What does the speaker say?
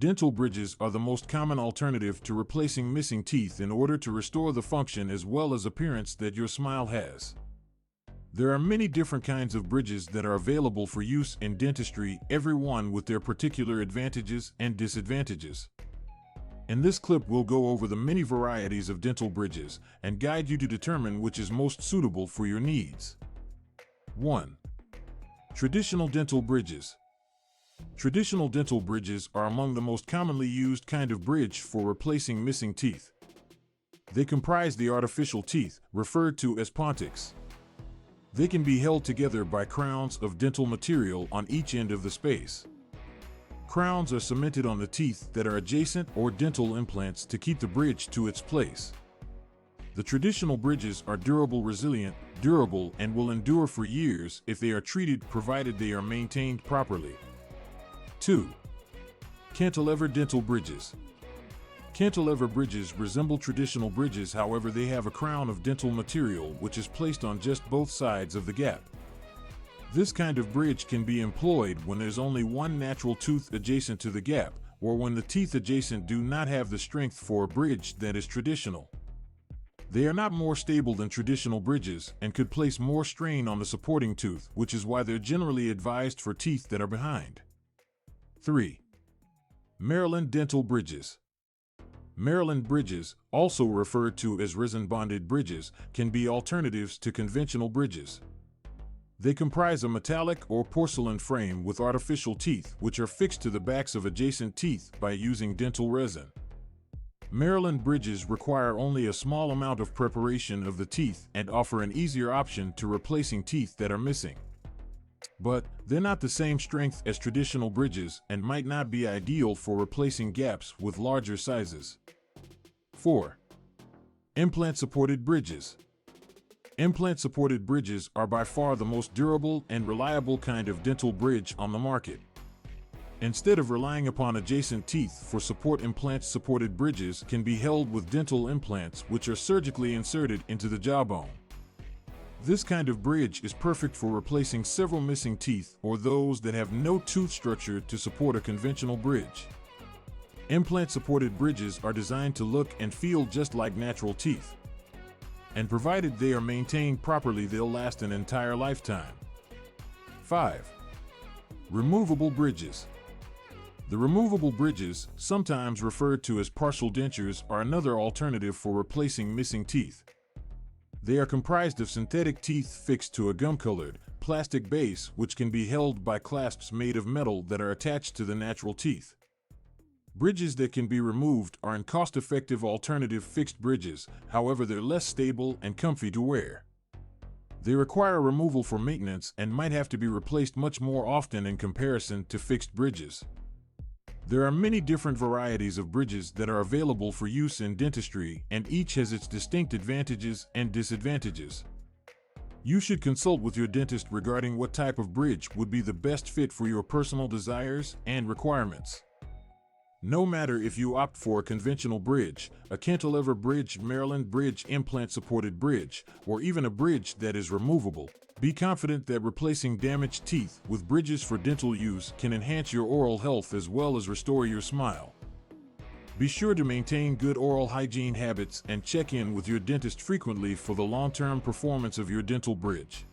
Dental bridges are the most common alternative to replacing missing teeth in order to restore the function as well as appearance that your smile has. There are many different kinds of bridges that are available for use in dentistry, every one with their particular advantages and disadvantages. In this clip, we'll go over the many varieties of dental bridges and guide you to determine which is most suitable for your needs. 1. Traditional dental bridges. Traditional dental bridges are among the most commonly used kind of bridge for replacing missing teeth. They comprise the artificial teeth, referred to as pontics. They can be held together by crowns of dental material on each end of the space. Crowns are cemented on the teeth that are adjacent or dental implants to keep the bridge to its place. The traditional bridges are durable, and will endure for years if they are treated, provided they are maintained properly. 2. Cantilever dental bridges. Cantilever bridges resemble traditional bridges, however they have a crown of dental material which is placed on just both sides of the gap. This kind of bridge can be employed when there's only one natural tooth adjacent to the gap, or when the teeth adjacent do not have the strength for a bridge that is traditional. They are not more stable than traditional bridges and could place more strain on the supporting tooth, which is why they're generally advised for teeth that are behind. 3. Maryland dental bridges. Maryland bridges, also referred to as resin-bonded bridges, can be alternatives to conventional bridges. They comprise a metallic or porcelain frame with artificial teeth which are fixed to the backs of adjacent teeth by using dental resin. Maryland bridges require only a small amount of preparation of the teeth and offer an easier option to replacing teeth that are missing. But they're not the same strength as traditional bridges and might not be ideal for replacing gaps with larger sizes. 4. Implant-supported bridges. Implant-supported bridges are by far the most durable and reliable kind of dental bridge on the market. Instead of relying upon adjacent teeth for support, implant-supported bridges can be held with dental implants which are surgically inserted into the jawbone. This kind of bridge is perfect for replacing several missing teeth or those that have no tooth structure to support a conventional bridge. Implant-supported bridges are designed to look and feel just like natural teeth. And provided they are maintained properly, they'll last an entire lifetime. 5. Removable bridges. The removable bridges, sometimes referred to as partial dentures, are another alternative for replacing missing teeth. They are comprised of synthetic teeth fixed to a gum-colored, plastic base which can be held by clasps made of metal that are attached to the natural teeth. Bridges that can be removed are an cost-effective alternative fixed bridges, however they're less stable and comfy to wear. They require removal for maintenance and might have to be replaced much more often in comparison to fixed bridges. There are many different varieties of bridges that are available for use in dentistry, and each has its distinct advantages and disadvantages. You should consult with your dentist regarding what type of bridge would be the best fit for your personal desires and requirements. No matter if you opt for a conventional bridge, a cantilever bridge, Maryland bridge, implant-supported bridge, or even a bridge that is removable, be confident that replacing damaged teeth with bridges for dental use can enhance your oral health as well as restore your smile. Be sure to maintain good oral hygiene habits and check in with your dentist frequently for the long-term performance of your dental bridge.